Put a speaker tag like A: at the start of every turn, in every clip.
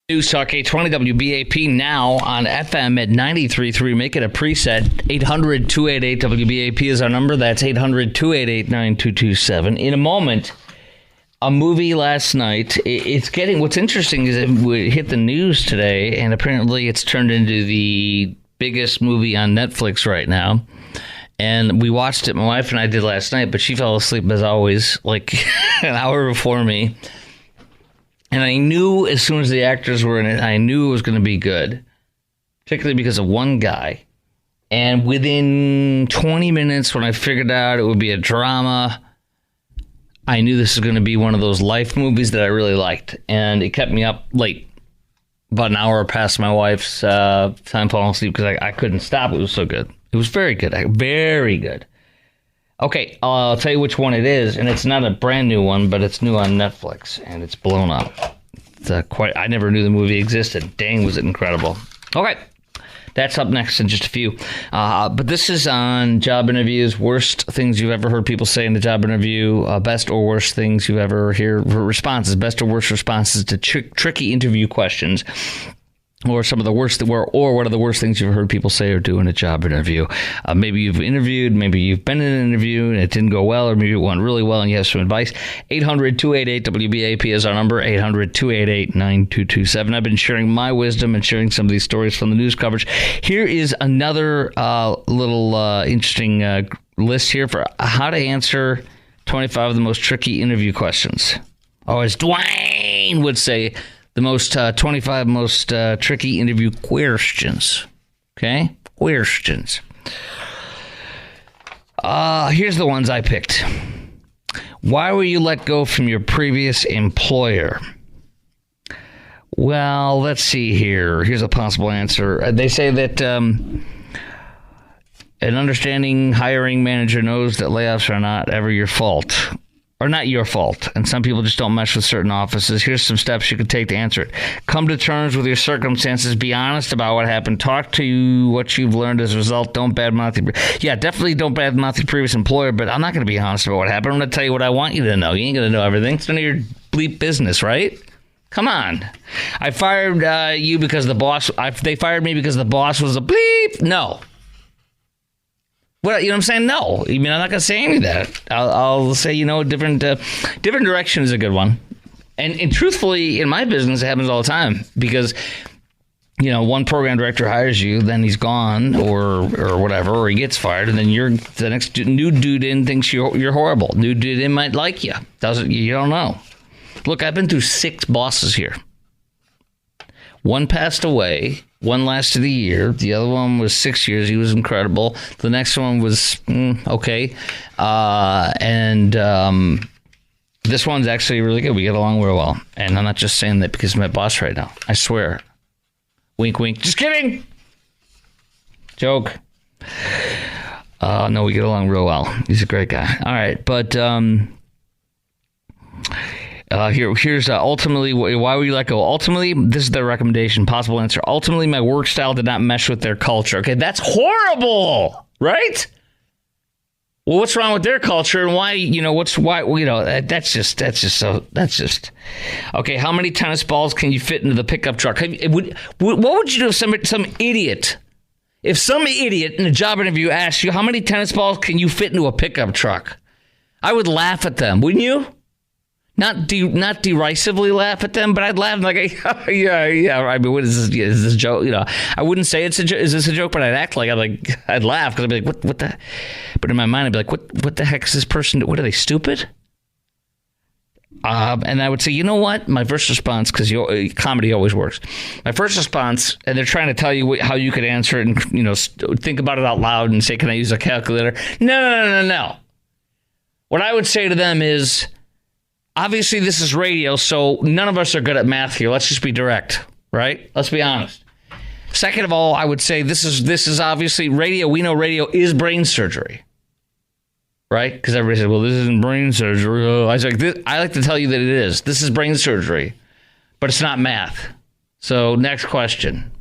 A: News Talk 820 WBAP now on FM at 93.3. Make it a preset. 800-288-WBAP is our number. That's 800-288-9227. In a moment, a movie last night. It's getting, what's interesting is it hit the news today, and apparently it's turned into the biggest movie on Netflix right now. And we watched it, my wife and I did last night, but she fell asleep as always, like an hour before me. And I knew as soon as the actors were in it, I knew it was going to be good, particularly because of one guy. And within 20 minutes, when I figured out it would be a drama, I knew this was going to be one of those life movies that I really liked. And it kept me up late, about an hour past my wife's time falling asleep because I couldn't stop. It was so good. It was very good. Very good. Okay, I'll tell you which one it is, and it's not a brand new one, but it's new on Netflix, and it's blown up. It's I never knew the movie existed. Dang, was it incredible. Okay, that's up next in just a few. But this is on job interviews, worst things you've ever heard people say in a job interview, best or worst things you've ever heard, responses, best or worst responses to tricky interview questions. Or some of the worst, or one of the worst things you've heard people say or do in a job interview. Maybe you've interviewed, maybe you've been in an interview and it didn't go well, or maybe it went really well and you have some advice. 800-288-WBAP is our number, 800-288-9227. I've been sharing my wisdom and sharing some of these stories from the news coverage. Here is another little interesting list here for how to answer 25 of the most tricky interview questions. Or as Dwayne would say, the most 25 most tricky interview questions. Okay? Questions. Here's the ones I picked. Why were you let go from your previous employer? Well, let's see here. Here's a possible answer. They say that an understanding hiring manager knows that layoffs are not ever your fault. Or not your fault, and some people just don't mesh with certain offices. Here's some steps you could take to answer it. Come to terms with your circumstances. Be honest about what happened. Talk to what you've learned as a result. Don't badmouth your... Yeah, definitely don't badmouth your previous employer, but I'm not going to be honest about what happened. I'm going to tell you what I want you to know. You ain't going to know everything. It's none of your bleep business, right? Come on. I fired you because the boss... They fired me because the boss was a bleep. No. Well, you know what I'm saying? No. I mean, I'm not going to say any of that. I'll say, different direction is a good one. And truthfully, in my business, it happens all the time because, one program director hires you, then he's gone or whatever, or he gets fired, and then the next new dude in thinks you're horrible. New dude in might like you. You don't know. Look, I've been through 6 bosses here. One passed away. One lasted a year. The other one was 6 years. He was incredible. The next one was okay. And this one's actually really good. We get along real well. And I'm not just saying that because he's my boss right now. I swear. Wink, wink. Just kidding. Joke. No, we get along real well. He's a great guy. All right. But here's ultimately, why were you let go? Ultimately, this is their recommendation, possible answer. Ultimately, my work style did not mesh with their culture. Okay, that's horrible, right? Well, what's wrong with their culture and why, that's just, okay, how many tennis balls can you fit into the pickup truck? What would you do if some idiot in a job interview asked you, how many tennis balls can you fit into a pickup truck? I would laugh at them, wouldn't you? Not derisively laugh at them, but I'd laugh like, yeah. I mean, what is this? Is this a joke? I wouldn't say is this a joke, but I'd act like I'd laugh because I'd be like, what the? But in my mind, I'd be like, what the heck is this person? What are they, stupid? And I would say, you know what? My first response, because comedy always works. My first response, and they're trying to tell you how you could answer it, and think about it out loud and say, can I use a calculator? No. What I would say to them is, obviously, this is radio, so none of us are good at math here. Let's just be direct, right? Let's be honest. Second of all, I would say this is obviously radio. We know radio is brain surgery, right? Because everybody says, well, this isn't brain surgery. I was like, I like to tell you that it is. This is brain surgery, but it's not math. So next question.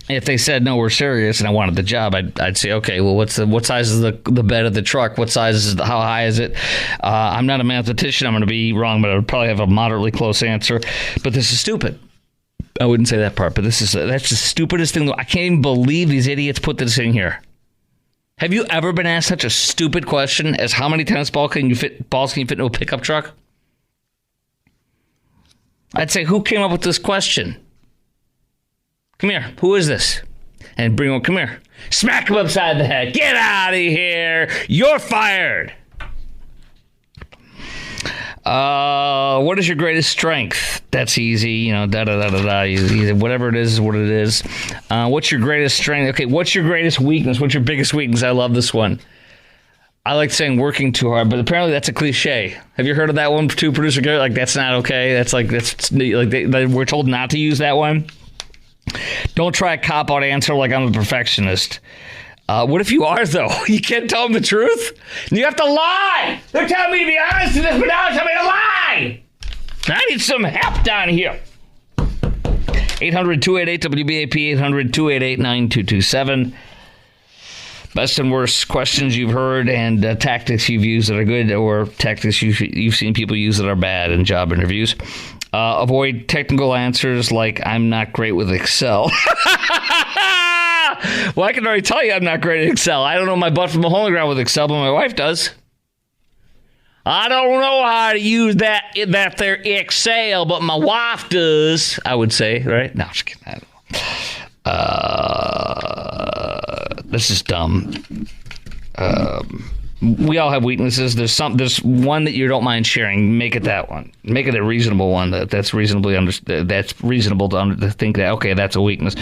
A: If they said, no, we're serious, and I wanted the job, I'd say, okay, well, what size is the bed of the truck? What size is how high is it? I'm not a mathematician. I'm going to be wrong, but I would probably have a moderately close answer. But this is stupid. I wouldn't say that part, but that's the stupidest thing. I can't even believe these idiots put this in here. Have you ever been asked such a stupid question as how many tennis balls can you fit into a pickup truck? I'd say, who came up with this question? Come here. Who is this? And bring him, come here. Smack him upside the head. Get out of here. You're fired. What is your greatest strength? That's easy. Whatever it is what it is. What's your greatest strength? Okay, what's your greatest weakness? What's your biggest weakness? I love this one. I like saying working too hard, but apparently that's a cliche. Have you heard of that one too, producer Gary? Like, that's not okay. That's we're told not to use that one. Don't try a cop-out answer like I'm a perfectionist. What if you are, though? You can't tell them the truth? You have to lie! They're telling me to be honest in this, but now they're telling me to lie! I need some help down here. 800-288-WBAP, 800-288-9227. Best and worst questions you've heard and tactics you've used that are good, or tactics you've seen people use that are bad in job interviews. Avoid technical answers like, I'm not great with Excel. Well, I can already tell you I'm not great at Excel. I don't know my butt from a hole in the ground with Excel, but my wife does. I don't know how to use that there Excel, but my wife does, I would say, right? No, I'm just kidding. I don't know. This is dumb. We all have weaknesses. There's one that you don't mind sharing. Make it that one. Make it a reasonable one that's reasonable to think that, okay, that's a weakness.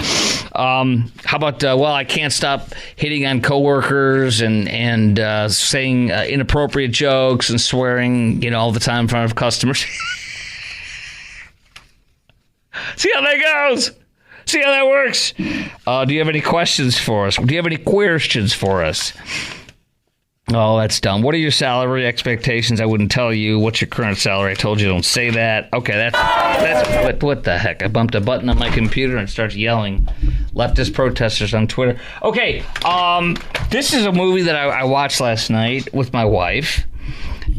A: How about I can't stop hitting on coworkers and saying inappropriate jokes and swearing, all the time in front of customers. See how that goes. See how that works. Do you have any questions for us? Do you have any questions for us? Oh, that's dumb. What are your salary expectations? I wouldn't tell you. What's your current salary? I told you don't say that. Okay, that's what the heck? I bumped a button on my computer and it starts yelling. Leftist protesters on Twitter. Okay, this is a movie that I watched last night with my wife.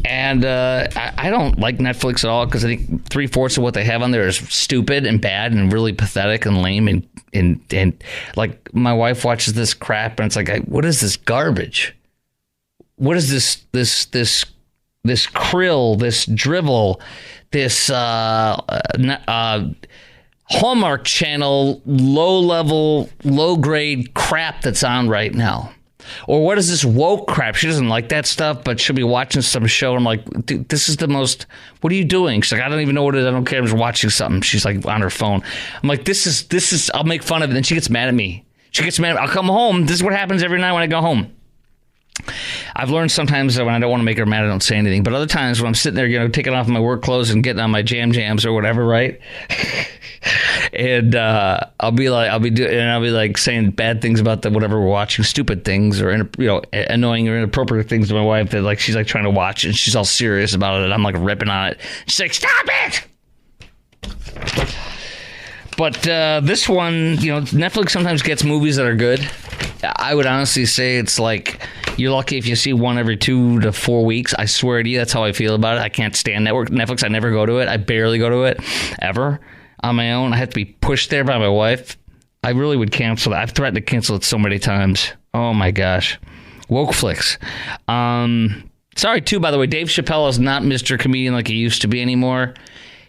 A: And I don't like Netflix at all because I think 3/4 of what they have on there is stupid and bad and really pathetic and lame. And like, my wife watches this crap and it's like, what is this garbage? What is this krill, this drivel, this Hallmark Channel low-level, low-grade crap that's on right now? Or what is this woke crap? She doesn't like that stuff, but she'll be watching some show. I'm like, dude, this is the most, what are you doing? She's like, I don't even know what it is. I don't care. I'm just watching something. She's like on her phone. I'm like, this is, I'll make fun of it. Then she gets mad at me. I'll come home. This is what happens every night when I go home. I've learned sometimes that when I don't want to make her mad, I don't say anything. But other times when I'm sitting there, taking off my work clothes and getting on my jams or whatever, right? And I'll be like saying bad things about whatever we're watching, stupid things or annoying or inappropriate things to my wife that like she's like trying to watch and she's all serious about it. And I'm like ripping on it. She's like, stop it! But this one, Netflix sometimes gets movies that are good. I would honestly say it's like you're lucky if you see one every 2 to 4 weeks. I swear to you, that's how I feel about it. I can't stand Netflix. I never go to it. I barely go to it ever on my own. I have to be pushed there by my wife. I really would cancel it. I've threatened to cancel it so many times. Oh my gosh. Wokeflix. Sorry too, by the way, Dave Chappelle is not Mr. Comedian like he used to be anymore.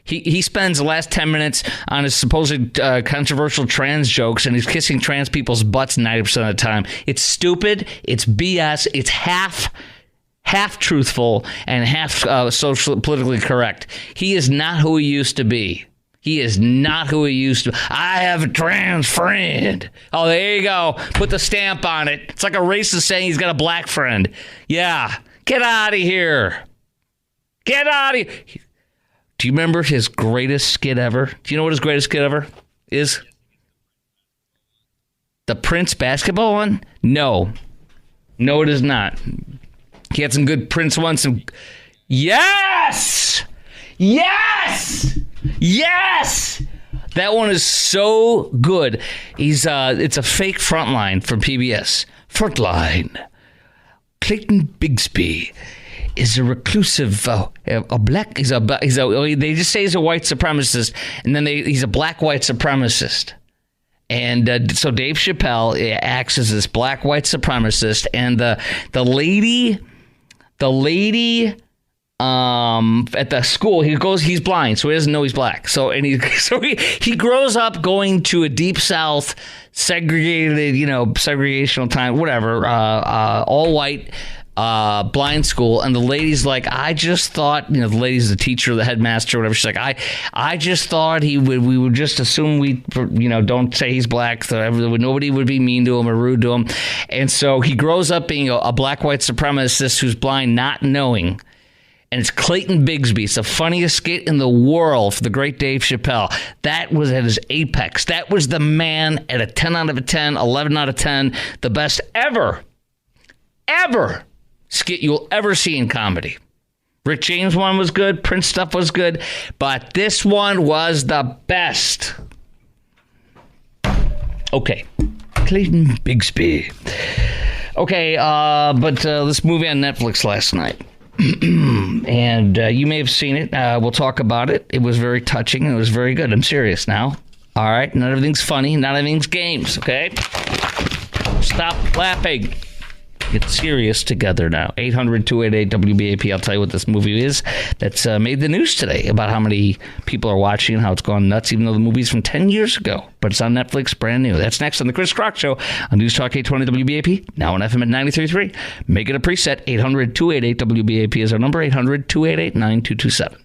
A: He spends the last 10 minutes on his supposed controversial trans jokes, and he's kissing trans people's butts 90% of the time. It's stupid. It's BS. It's half truthful and half politically correct. He is not who he used to be. He is not who he used to be. I have a trans friend. Oh, there you go. Put the stamp on it. It's like a racist saying he's got a black friend. Yeah. Get out of here. Get out of here. Do you remember his greatest skit ever? Do you know what his greatest skit ever is? The Prince basketball one? No. No, it is not. He had some good Prince ones. Yes! Yes! Yes! That one is so good. It's a fake Frontline from PBS. Frontline. Clayton Bigsby is a reclusive, a black. They just say he's a white supremacist, and then he's a black white supremacist. And so Dave Chappelle acts as this black white supremacist, and the lady at the school, he's blind, so he doesn't know he's black. So he grows up going to a deep South segregated, segregational time, whatever, all white blind school. And the lady's like, I just thought, the lady's the teacher, the headmaster, whatever. She's like, I just thought we would just assume don't say he's black, so nobody would be mean to him or rude to him. And so he grows up being a black white supremacist who's blind, not knowing. And it's Clayton Bigsby. It's the funniest skit in the world for the great Dave Chappelle. That was at his apex. That was the man at a 10 out of a 10, 11 out of 10, the best ever skit you'll ever see in comedy. Rick James one was good. Prince stuff was good. But this one was the best. Okay. Clayton Bigsby. Okay, but this movie on Netflix last night. And you may have seen it. We'll talk about it. It was very touching. It was very good. I'm serious now. All right. Not everything's funny. Not everything's games. Okay. Stop laughing. Get serious together now. 800-288-WBAP. I'll tell you what this movie is that's made the news today about how many people are watching and how it's gone nuts, even though the movie's from 10 years ago. But it's on Netflix, brand new. That's next on The Chris Crock Show on News Talk 820 WBAP, now on FM at 93.3. Make it a preset. 800-288-WBAP is our number, 800-288-9227.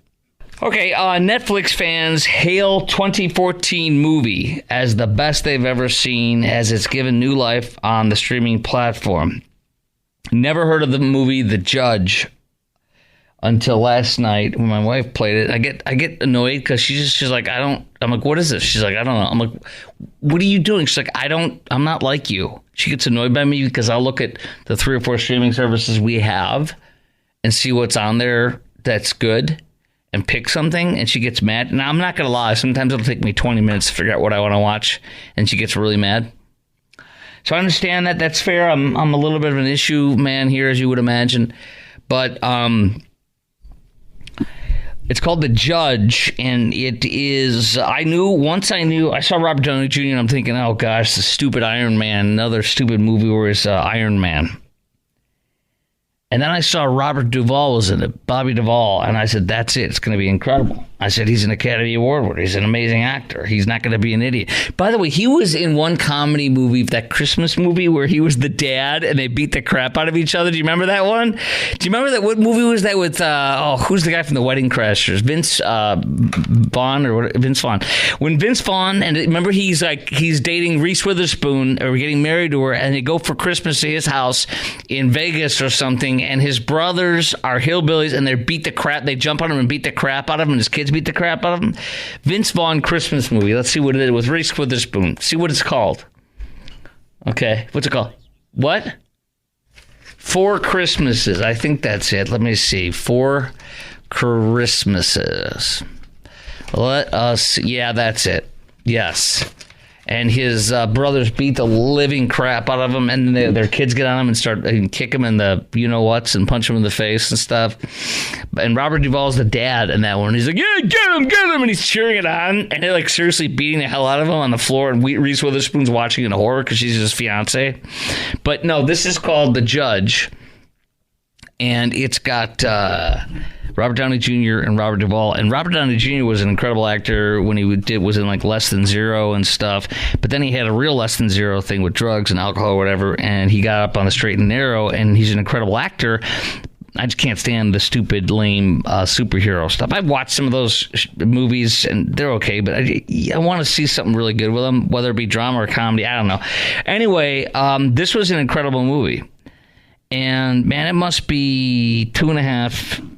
A: Okay, Netflix fans hail 2014 movie as the best they've ever seen, as it's given new life on the streaming platform. Never heard of the movie The Judge until last night when my wife played it. I get annoyed because she's like, I'm like, what is this? She's like, I don't know. I'm like, what are you doing? She's like, I'm not like you. She gets annoyed by me because I'll look at the 3 or 4 streaming services we have and see what's on there that's good and pick something, and she gets mad. Now, I'm not going to lie. Sometimes it'll take me 20 minutes to figure out what I want to watch, and she gets really mad. So I understand that. That's fair. I'm a little bit of an issue man here, as you would imagine. But it's called The Judge, and it is, I saw Robert Downey Jr., and I'm thinking, oh gosh, the stupid Iron Man, another stupid movie where it's Iron Man. And then I saw Robert Duvall was in it, Bobby Duvall, and I said, that's it. It's going to be incredible. I said, he's an Academy Award winner. He's an amazing actor. He's not going to be an idiot. By the way, he was in one comedy movie, that Christmas movie where he was the dad and they beat the crap out of each other. Do you remember that one? Do you remember that? What movie was that with, who's the guy from The Wedding Crashers? Vince Vaughn. When Vince Vaughn, and remember he's dating Reese Witherspoon or getting married to her, and they go for Christmas to his house in Vegas or something, and his brothers are hillbillies and they jump on him and beat the crap out of him, and his kids beat the crap out of him. Vince Vaughn Christmas movie. Let's see what it is with Reese Witherspoon. See what it's called. Okay, what's it called? What? 4 Christmases. I think that's it. Let me see. 4 Christmases. Yeah, that's it. Yes. And his brothers beat the living crap out of him, and then their kids get on him and start and kick him in the you-know-whats and punch him in the face and stuff. And Robert Duvall's the dad in that one. He's like, yeah, get him, and he's cheering it on, and they're like seriously beating the hell out of him on the floor, and Reese Witherspoon's watching in horror because she's his fiance. But no, this is called The Judge, and it's got Robert Downey Jr. and Robert Duvall. And Robert Downey Jr. was an incredible actor when he was in like Less Than Zero and stuff. But then he had a real Less Than Zero thing with drugs and alcohol or whatever. And he got up on the straight and narrow, and he's an incredible actor. I just can't stand the stupid, lame superhero stuff. I've watched some of those movies, and they're okay, but I want to see something really good with them, whether it be drama or comedy. I don't know. Anyway, this was an incredible movie. And, man, it must be 2.5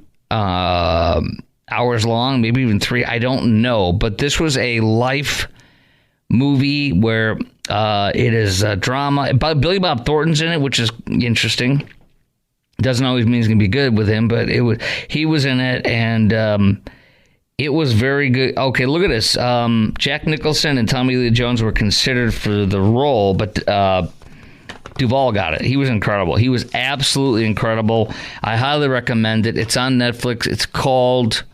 A: hours long, maybe even 3. I don't know. But this was a life movie where it is a drama. Billy Bob Thornton's in it, which is interesting. Doesn't always mean it's going to be good with him, but he was in it, and It was very good. Okay, look at this. Jack Nicholson and Tommy Lee Jones were considered for the role, but Duvall got it. He was incredible. He was absolutely incredible. I highly recommend it. It's on Netflix. It's called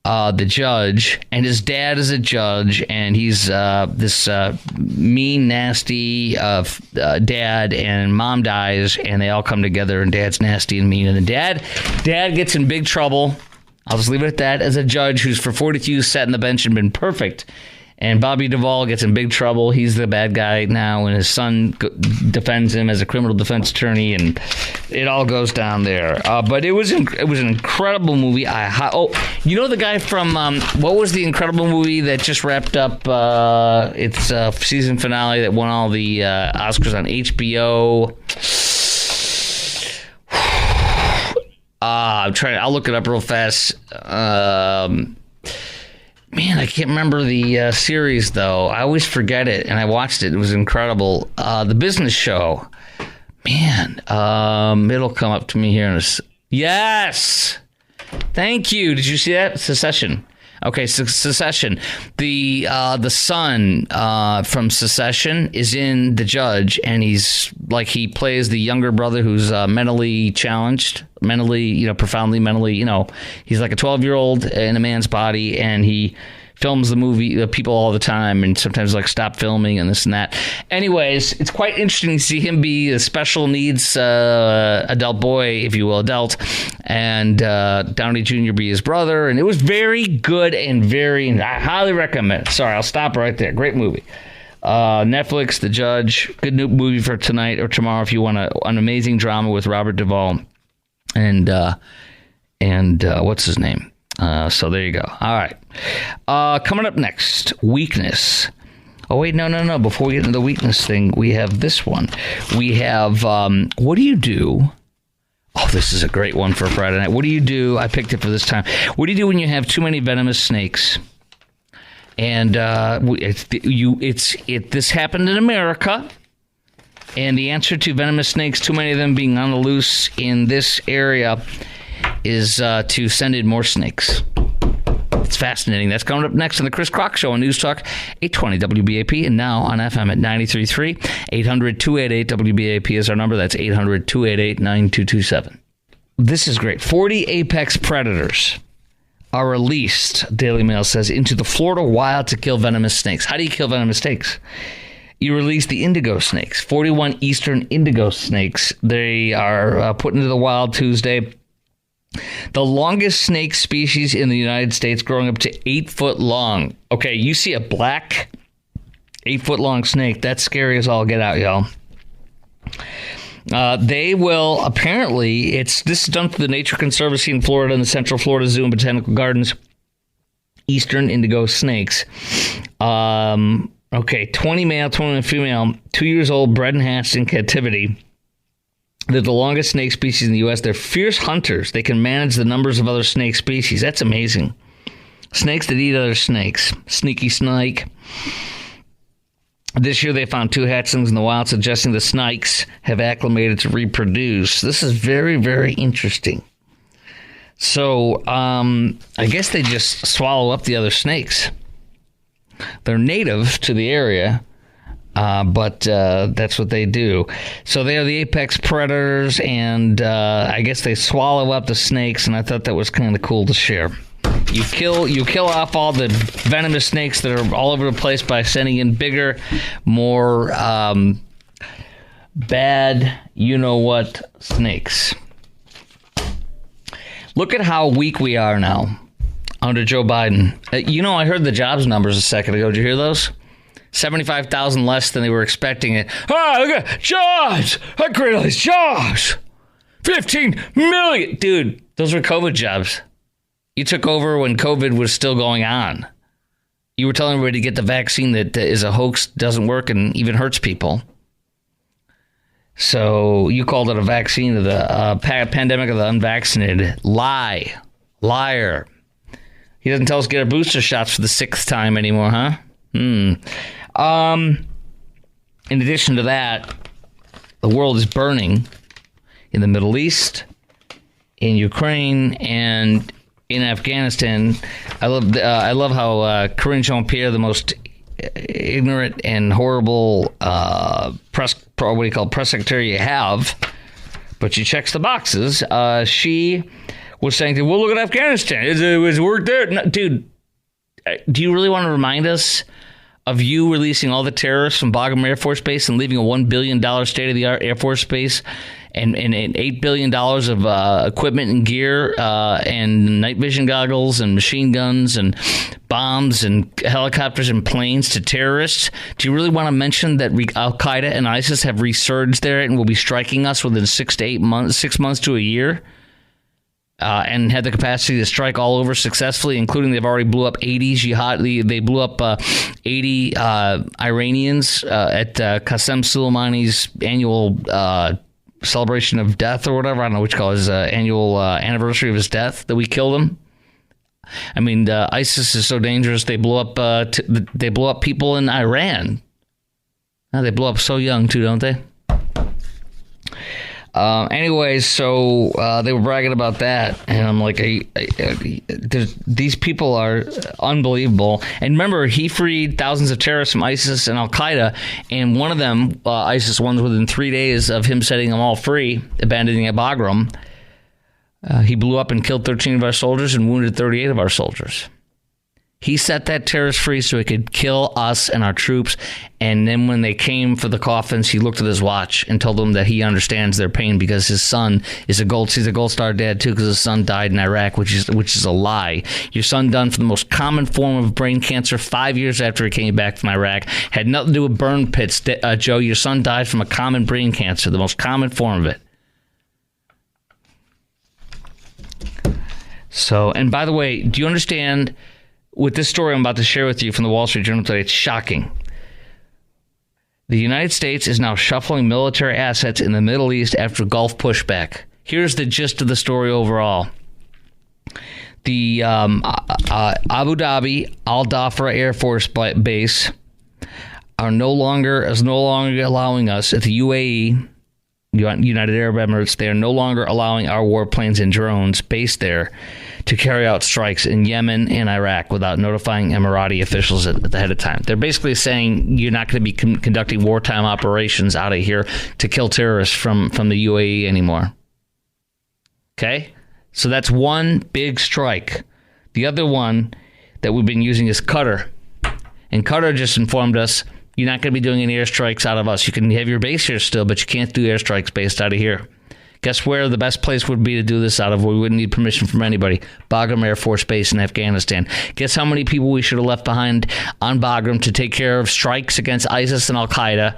A: The Judge, and his dad is a judge, and he's this mean, nasty dad, and mom dies, and they all come together, and dad's nasty and mean, and the dad gets in big trouble. I'll just leave it at that. As a judge who's for 42 years sat on the bench and been perfect. And Bobby Duvall gets in big trouble. He's the bad guy now, and his son defends him as a criminal defense attorney, and it all goes down there. But it was an incredible movie. You know the guy from what was the incredible movie that just wrapped up its season finale that won all the Oscars on HBO? I'll look it up real fast. Man, I can't remember the series, though. I always forget it, and I watched it. It was incredible. The Business Show. Man, it'll come up to me here. Yes! Thank you. Did you see that? Secession. Okay, Secession. The son from Secession is in The Judge, and he plays the younger brother who's mentally challenged, profoundly mentally, he's like a 12-year-old in a man's body, and he films the people all the time, and sometimes stop filming and this and that. Anyways, it's quite interesting to see him be a special needs adult boy, if you will, adult, and Downey Jr. be his brother, and it was very good and I highly recommend it. Sorry, I'll stop right there. Great movie. Netflix, The Judge, good new movie for tonight or tomorrow if you want an amazing drama with Robert Duvall and what's his name? So there you go. All right. Coming up next, weakness. Oh, wait, no. Before we get into the weakness thing, we have this one. We have, what do you do? Oh, this is a great one for Friday night. What do you do? I picked it for this time. What do you do when you have too many venomous snakes? And this happened in America. And the answer to venomous snakes, too many of them being on the loose in this area, is to send in more snakes. It's fascinating. That's coming up next on the Chris Crock Show on News Talk 820 WBAP, and now on FM at 93.3. 800-288-WBAP is our number. That's 800-288-9227. This is great. 40 apex predators are released, Daily Mail says, into the Florida wild to kill venomous snakes. How do you kill venomous snakes? You release the indigo snakes, 41 eastern indigo snakes. They are put into the wild Tuesday. The longest snake species in the United States, growing up to 8 foot long. Okay, you see a black 8 foot long snake. That's scary as all get out, y'all. They will apparently, this is done through the Nature Conservancy in Florida and the Central Florida Zoo and Botanical Gardens. Eastern indigo snakes. 20 male, 21 female, 2 years old, bred and hatched in captivity. They're the longest snake species in the U.S. They're fierce hunters. They can manage the numbers of other snake species. That's amazing. Snakes that eat other snakes. Sneaky snake. This year they found 2 hatchlings in the wild, suggesting the snakes have acclimated to reproduce. This is very, very interesting. So I guess they just swallow up the other snakes. They're native to the area. But that's what they do. So they are the apex predators, and I guess they swallow up the snakes, and I thought that was kind of cool to share. You kill off all the venomous snakes that are all over the place by sending in bigger, more bad, you-know-what snakes. Look at how weak we are now under Joe Biden. I heard the jobs numbers a second ago. Did you hear those? 75,000 less than they were expecting it. Look at jobs! I created all these jobs! 15 million! Dude, those were COVID jobs. You took over when COVID was still going on. You were telling everybody to get the vaccine that is a hoax, doesn't work, and even hurts people. So you called it a vaccine of the pandemic of the unvaccinated. Liar. He doesn't tell us to get our booster shots for the 6th time anymore, huh? In addition to that, the world is burning in the Middle East, in Ukraine, and in Afghanistan. I love how Karine Jean-Pierre, the most ignorant and horrible press secretary you have, but she checks the boxes. She was saying, well, look at Afghanistan. It's worked there. No, dude, do you really want to remind us of you releasing all the terrorists from Bagram Air Force Base and leaving a $1 billion state-of-the-art Air Force Base and $8 billion of equipment and gear and night vision goggles and machine guns and bombs and helicopters and planes to terrorists? Do you really want to mention that Al-Qaeda and ISIS have resurged there and will be striking us within 6 months to a year? And had the capacity to strike all over successfully, including they've already blew up 80 They blew up 80 Iranians at Qasem Soleimani's annual celebration of death or whatever. I don't know what you call his annual anniversary of his death that we killed him. I mean, ISIS is so dangerous. They blow up people in Iran. Now, they blow up so young too, don't they? Anyways, so they were bragging about that, and I'm like, these people are unbelievable. And remember, he freed thousands of terrorists from ISIS and Al-Qaeda, and one of them, ISIS ones, within 3 days of him setting them all free, abandoning Bagram, he blew up and killed 13 of our soldiers and wounded 38 of our soldiers. He set that terrorist free so he could kill us and our troops. And then when they came for the coffins, he looked at his watch and told them that he understands their pain because his son is he's a Gold Star dad too, because his son died in Iraq, which is a lie. Your son died from the most common form of brain cancer 5 years after he came back from Iraq. Had nothing to do with burn pits. Joe, your son died from a common brain cancer, the most common form of it. So, and by the way, do you understand? With this story I'm about to share with you from the Wall Street Journal today, it's shocking. The United States is now shuffling military assets in the Middle East after Gulf pushback. Here's the gist of the story overall. The Abu Dhabi Al Dhafra Air Force Base is no longer allowing us at the UAE, United Arab Emirates. They are no longer allowing our warplanes and drones based there to carry out strikes in Yemen and Iraq without notifying Emirati officials ahead of time. They're basically saying you're not going to be conducting wartime operations out of here to kill terrorists from the UAE anymore. Okay? So that's one big strike. The other one that we've been using is Qatar. And Qatar just informed us you're not going to be doing any airstrikes out of us. You can have your base here still, but you can't do airstrikes based out of here. Guess where the best place would be to do this out of? We wouldn't need permission from anybody. Bagram Air Force Base in Afghanistan. Guess how many people we should have left behind on Bagram to take care of strikes against ISIS and Al-Qaeda,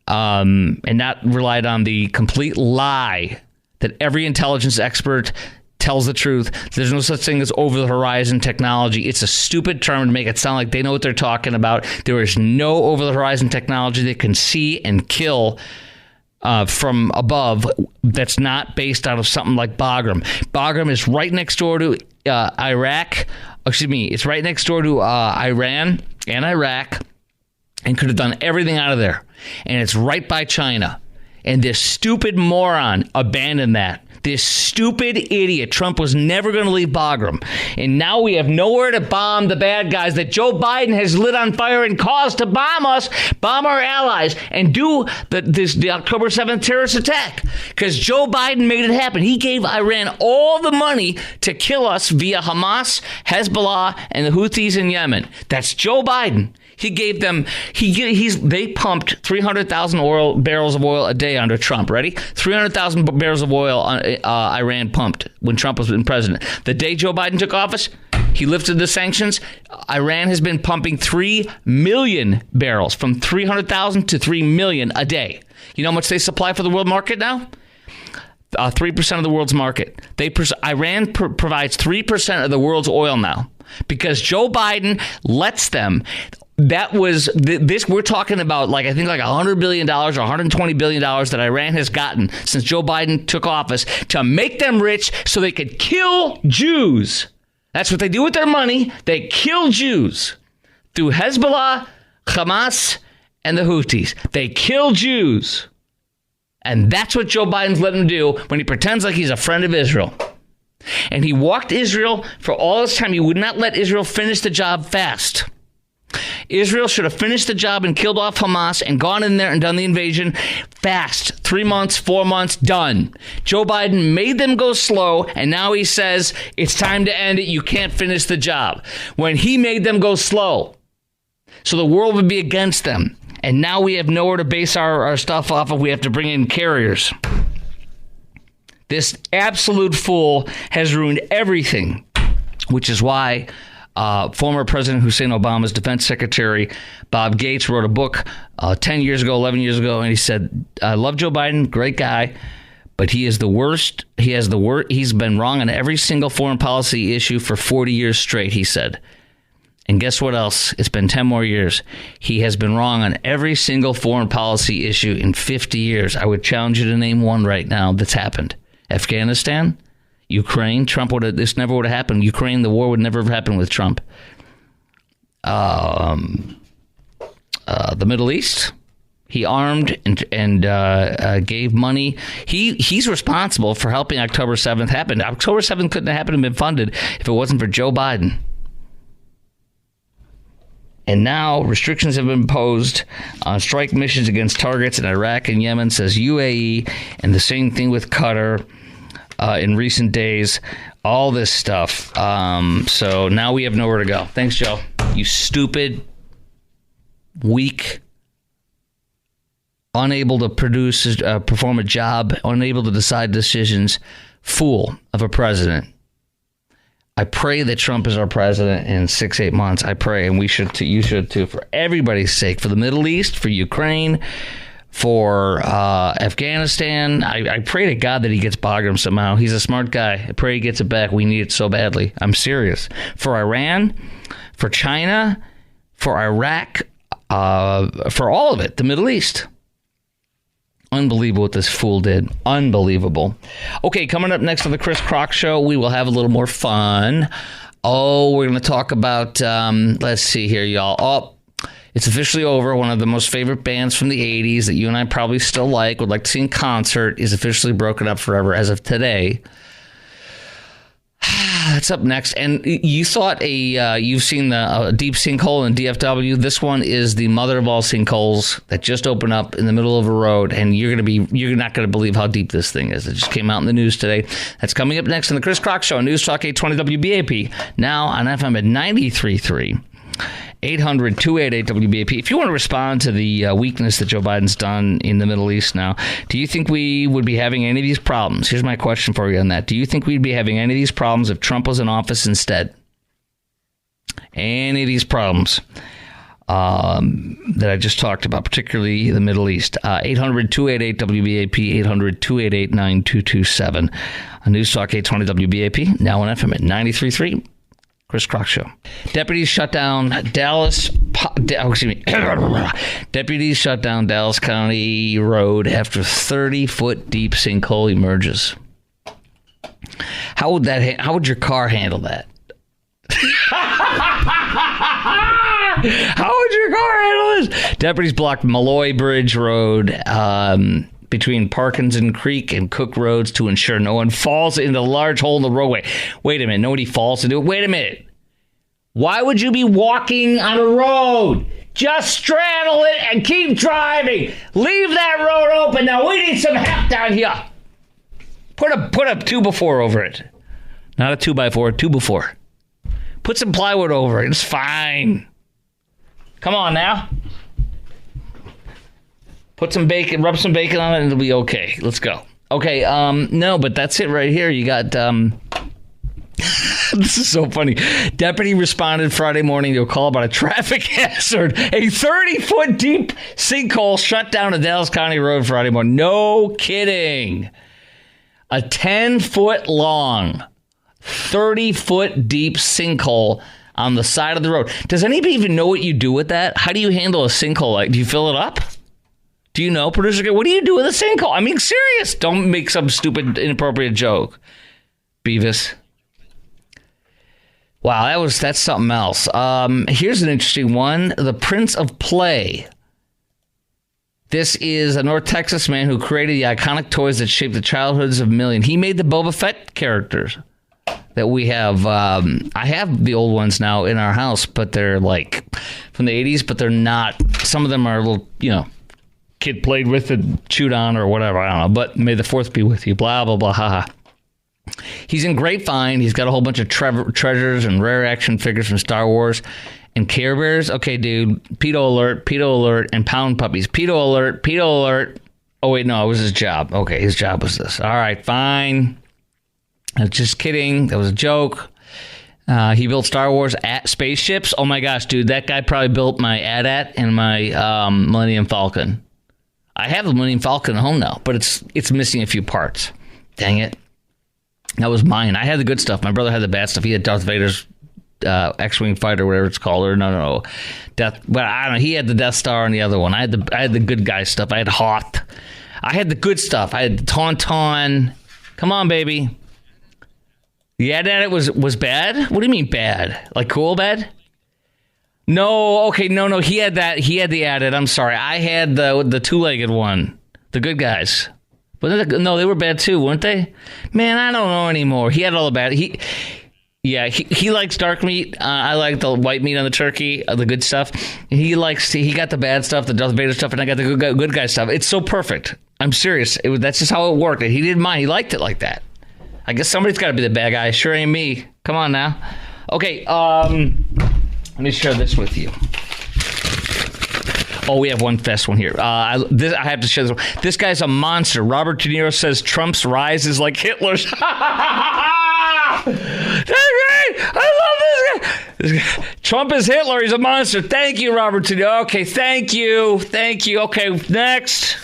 A: and not relied on the complete lie that every intelligence expert tells the truth. There's no such thing as over-the-horizon technology. It's a stupid term to make it sound like they know what they're talking about. There is no over-the-horizon technology that can see and kill from above that's not based out of something like Bagram. Bagram is right next door to Iraq. It's right next door to Iran and Iraq, and could have done everything out of there. And it's right by China. And this stupid moron abandoned that. This stupid idiot. Trump was never going to leave Bagram. And now we have nowhere to bomb the bad guys that Joe Biden has lit on fire and caused to bomb us, bomb our allies, and do the October 7th terrorist attack. Because Joe Biden made it happen. He gave Iran all the money to kill us via Hamas, Hezbollah, and the Houthis in Yemen. That's Joe Biden. He gave them, they pumped 300,000 barrels of oil a day under Trump. Ready? 300,000 barrels of oil Iran pumped when Trump was president. The day Joe Biden took office, he lifted the sanctions. Iran has been pumping 3 million barrels, from 300,000 to 3 million a day. You know how much they supply for the world market now? 3% of the world's market. Iran provides 3% of the world's oil now because Joe Biden lets them. That was this. We're talking about I think $100 billion or $120 billion that Iran has gotten since Joe Biden took office to make them rich so they could kill Jews. That's what they do with their money. They kill Jews through Hezbollah, Hamas, and the Houthis. They kill Jews. And that's what Joe Biden's letting them do when he pretends like he's a friend of Israel. And he walked Israel for all this time. He would not let Israel finish the job fast. Israel should have finished the job and killed off Hamas and gone in there and done the invasion fast. 3 months, 4 months, done. Joe Biden made them go slow, and now he says it's time to end it. You can't finish the job. When he made them go slow, so the world would be against them. And now we have nowhere to base our stuff off of. We have to bring in carriers. This absolute fool has ruined everything, which is why former President Hussein Obama's defense secretary, Bob Gates, wrote a book 10 years ago, 11 years ago, and he said, I love Joe Biden, great guy, but he is the worst. He's been wrong on every single foreign policy issue for 40 years straight, he said. And guess what else? It's been 10 more years. He has been wrong on every single foreign policy issue in 50 years. I would challenge you to name one right now that's happened. Afghanistan, Ukraine, this never would have happened. Ukraine, the war would never have happened with Trump. The Middle East, he armed and gave money. He's responsible for helping October 7th happen. October 7th couldn't have happened and been funded if it wasn't for Joe Biden. And now restrictions have been imposed on strike missions against targets in Iraq and Yemen, says UAE, and the same thing with Qatar in recent days. All this stuff. So now we have nowhere to go. Thanks, Joe. You stupid, weak, unable to perform a job, unable to decide decisions, fool of a president. I pray that Trump is our president in 6-8 months. I pray, and we should too. You should too, for everybody's sake, for the Middle East, for Ukraine, for Afghanistan. I pray to God that he gets Bagram somehow. He's a smart guy. I pray he gets it back. We need it so badly. I'm serious. For Iran, for China, for Iraq, for all of it, the Middle East. Unbelievable what this fool did. Unbelievable. Okay, coming up next on the Chris Crock Show, we will have a little more fun. Oh, we're going to talk about, let's see here, y'all. Oh, it's officially over. One of the most favorite bands from the 80s that you and I probably still would like to see in concert, is officially broken up forever as of today. That's up next. And you thought you've seen the deep sinkhole in DFW. This one is the mother of all sinkholes that just opened up in the middle of a road, and you're not going to believe how deep this thing is. It just came out in the news today. That's coming up next on the Chris Crock Show, News Talk 820 WBAP, now on FM at 93.3. 800-288-WBAP. If you want to respond to the weakness that Joe Biden's done in the Middle East now, do you think we would be having any of these problems? Here's my question for you on that. Do you think we'd be having any of these problems if Trump was in office instead? Any of these problems that I just talked about, particularly the Middle East? 800-288-WBAP, 800-288-9227. On News Talk 820 WBAP, now on FM at 93.3. Chris Crock Show. Deputies shut down Dallas County Road after 30-foot deep sinkhole emerges. How would your car handle that? How would your car handle this? Deputies blocked Malloy Bridge Road between Parkinson Creek and Cook Roads to ensure no one falls into the large hole in the roadway. Wait a minute. Nobody falls into it. Wait a minute. Why would you be walking on a road? Just straddle it and keep driving. Leave that road open. Now we need some help down here. Put a 2x4 over it. Not a 2x4, 2x4. Put some plywood over it. It's fine. Come on now. Put some bacon, rub some bacon on it, and it'll be okay. Let's go. Okay, no, but that's it right here. You got, this is so funny. Deputy responded Friday morning to a call about a traffic hazard. A 30-foot deep sinkhole shut down a Dallas County road Friday morning. No kidding. A 10-foot long, 30-foot deep sinkhole on the side of the road. Does anybody even know what you do with that? How do you handle a sinkhole? Like, do you fill it up? Do you know, producer? What do you do with a sinkhole? I mean, serious. Don't make some stupid, inappropriate joke, Beavis. Wow, that's something else. Here's an interesting one. The Prince of Play. This is a North Texas man who created the iconic toys that shaped the childhoods of millions. He made the Boba Fett characters. that we have. I have the old ones now in our house, but they're like from the 80s, but they're not. Some of them are a little, kid played with it, chewed on or whatever. I don't know. But may the fourth be with you. Blah, blah, blah, haha. He's in great find. He's got a whole bunch of treasures and rare action figures from Star Wars and Care Bears. Okay, dude. Pedo alert, and pound puppies. Pedo alert. Oh, wait, no, it was his job. Okay, his job was this. All right, fine. I was just kidding. That was a joke. He built Star Wars spaceships. Oh, my gosh, dude. That guy probably built my AT-AT and my Millennium Falcon. I have the Millennium Falcon at home now, but it's missing a few parts. Dang it. That was mine. I had the good stuff. My brother had the bad stuff. He had Darth Vader's X-Wing fighter, whatever it's called, or no. But I don't know. He had the Death Star and the other one. I had the good guy stuff. I had Hoth. I had the good stuff. I had the Tauntaun. Come on, baby. Yeah, that it was bad? What do you mean bad? Like cool bad? No, okay, no. He had that. He had the added. I'm sorry. I had the two-legged one. The good guys. No, they were bad too, weren't they? Man, I don't know anymore. He had all the bad. He likes dark meat. I like the white meat on the turkey, the good stuff. He got the bad stuff, the Darth Vader stuff, and I got the good guy stuff. It's so perfect. I'm serious. That's just how it worked. He didn't mind. He liked it like that. I guess somebody's got to be the bad guy. Sure ain't me. Come on now. Okay, let me share this with you. Oh, we have one fast one here. I have to share this one. This guy's a monster. Robert De Niro says Trump's rise is like Hitler's. That's great. I love this guy. Trump is Hitler. He's a monster. Thank you, Robert De Niro. Okay, thank you. Okay, next.